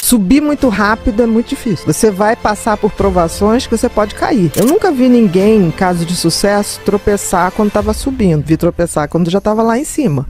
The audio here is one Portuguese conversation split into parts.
subir muito rápido é muito difícil. Você vai passar por provações que você pode cair. Eu nunca vi ninguém, em caso de sucesso, tropeçar quando estava subindo. Vi tropeçar quando já estava lá em cima.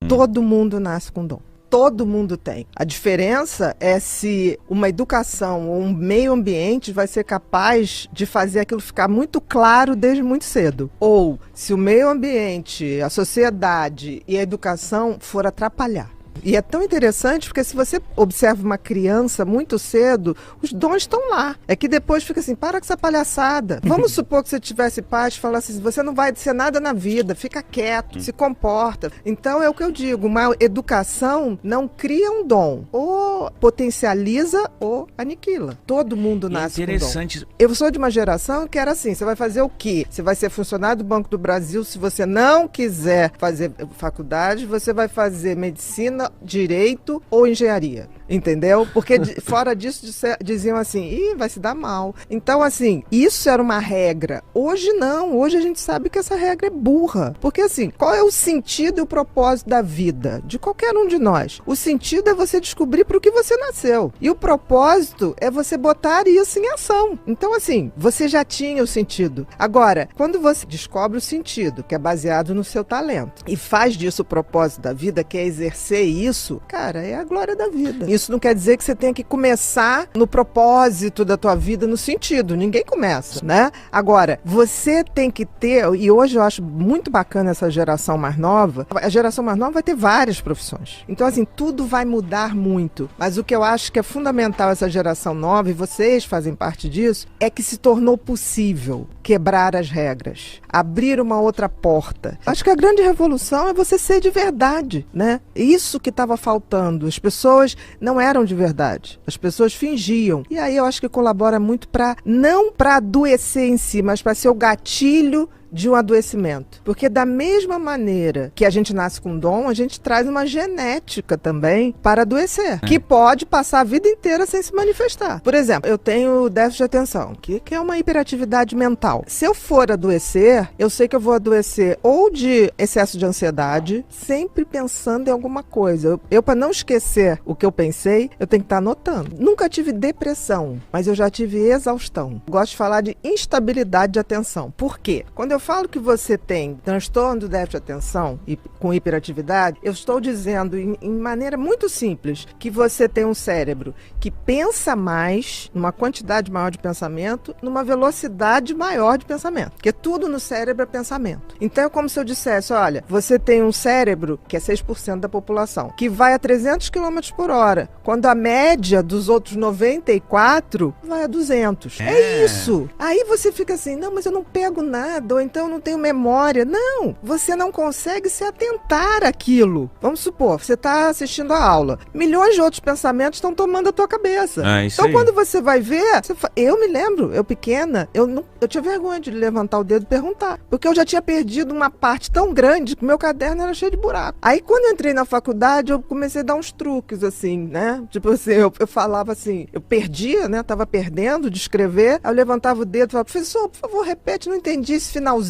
Todo mundo nasce com dom. Todo mundo tem. A diferença é se uma educação ou um meio ambiente vai ser capaz de fazer aquilo ficar muito claro desde muito cedo. Ou se o meio ambiente, a sociedade e a educação for atrapalhar. E é tão interessante porque se você observa uma criança muito cedo, os dons estão lá. É que depois fica assim, para com essa palhaçada. Vamos supor que você tivesse pais e falasse assim, você não vai ser nada na vida, fica quieto, se comporta. Então é o que eu digo, uma educação não cria um dom. Ou potencializa ou aniquila. Todo mundo nasce com dom. Eu sou de uma geração que era assim, você vai fazer o quê? Você vai ser funcionário do Banco do Brasil, se você não quiser fazer faculdade, você vai fazer medicina, direito ou engenharia, entendeu? Porque fora disso diziam assim, vai se dar mal. Então assim, isso era uma regra. Hoje não, hoje a gente sabe que essa regra é burra. Porque assim, qual é o sentido e o propósito da vida? De qualquer um de nós. O sentido é você descobrir para o que você nasceu. E o propósito é você botar isso em ação. Então assim, você já tinha o sentido. Agora, quando você descobre o sentido, que é baseado no seu talento, e faz disso o propósito da vida, que é exercer isso, cara, é a glória da vida. Isso não quer dizer que você tenha que começar no propósito da tua vida, no sentido. Ninguém começa, né? Agora, você tem que ter, e hoje eu acho muito bacana essa geração mais nova, a geração mais nova vai ter várias profissões. Então, assim, tudo vai mudar muito. Mas o que eu acho que é fundamental essa geração nova, e vocês fazem parte disso, é que se tornou possível quebrar as regras, abrir uma outra porta. Acho que a grande revolução é você ser de verdade, né? Isso que estava faltando. As pessoas não eram de verdade. As pessoas fingiam. E aí eu acho que colabora muito não para adoecer em si, mas para ser o gatilho de um adoecimento. Porque da mesma maneira que a gente nasce com dom, a gente traz uma genética também para adoecer, que pode passar a vida inteira sem se manifestar. Por exemplo, eu tenho déficit de atenção, que é uma hiperatividade mental. Se eu for adoecer, eu sei que eu vou adoecer ou de excesso de ansiedade, sempre pensando em alguma coisa. Eu para não esquecer o que eu pensei, eu tenho que estar anotando. Nunca tive depressão, mas eu já tive exaustão. Gosto de falar de instabilidade de atenção. Por quê? Quando eu falo que você tem transtorno do déficit de atenção e com hiperatividade, eu estou dizendo em maneira muito simples que você tem um cérebro que pensa mais, numa quantidade maior de pensamento, numa velocidade maior de pensamento. Porque tudo no cérebro é pensamento. Então é como se eu dissesse, olha, você tem um cérebro, que é 6% da população, que vai a 300 km por hora, quando a média dos outros 94 vai a 200. É isso. Aí você fica assim, não, mas eu não pego nada, ou então eu não tenho memória. Não, você não consegue se atentar àquilo. Vamos supor, você está assistindo a aula. Milhões de outros pensamentos estão tomando a tua cabeça. Então aí, quando você vai ver, eu me lembro, eu pequena, eu tinha vergonha de levantar o dedo e perguntar. Porque eu já tinha perdido uma parte tão grande que meu caderno era cheio de buraco. Aí quando eu entrei na faculdade, eu comecei a dar uns truques, assim, né? Tipo assim, eu falava assim, eu perdia, né? Tava perdendo de escrever. Aí eu levantava o dedo e falava, professor, por favor, repete, não entendi esse finalzinho.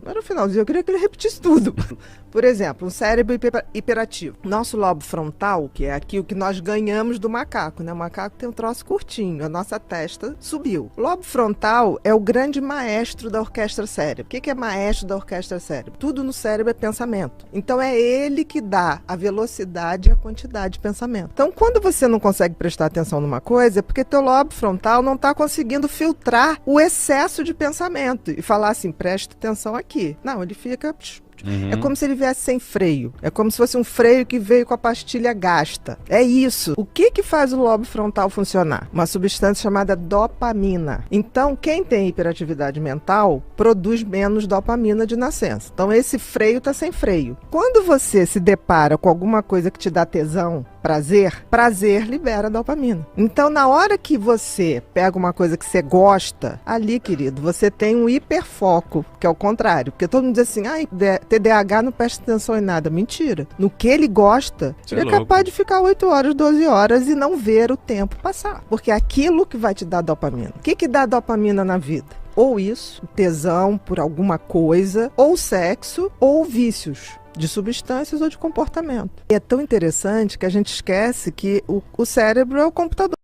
Não era o finalzinho, eu queria que ele repetisse tudo. Por exemplo, um cérebro hiperativo. Nosso lobo frontal, que é aqui o que nós ganhamos do macaco, né? O macaco tem um troço curtinho, a nossa testa subiu. O lobo frontal é o grande maestro da orquestra cérebro. O que é maestro da orquestra cérebro? Tudo no cérebro é pensamento. Então é ele que dá a velocidade e a quantidade de pensamento. Então quando você não consegue prestar atenção numa coisa, é porque teu lobo frontal não está conseguindo filtrar o excesso de pensamento e falar assim, presta atenção aqui. Não, ele fica... É como se ele viesse sem freio. É como se fosse um freio que veio com a pastilha gasta. É isso. O que faz o lobo frontal funcionar? Uma substância chamada dopamina. Então, quem tem hiperatividade mental produz menos dopamina de nascença. Então, esse freio está sem freio. Quando você se depara com alguma coisa que te dá tesão, prazer libera dopamina. Então, na hora que você pega uma coisa que você gosta, ali, querido, você tem um hiperfoco, que é o contrário. Porque todo mundo diz assim, TDAH não presta atenção em nada. Mentira. No que ele gosta, ele é capaz de ficar 8 horas, 12 horas e não ver o tempo passar. Porque é aquilo que vai te dar dopamina. O que dá dopamina na vida? ou isso, tesão por alguma coisa, ou sexo, ou vícios de substâncias ou de comportamento. E é tão interessante que a gente esquece que o cérebro é o computador.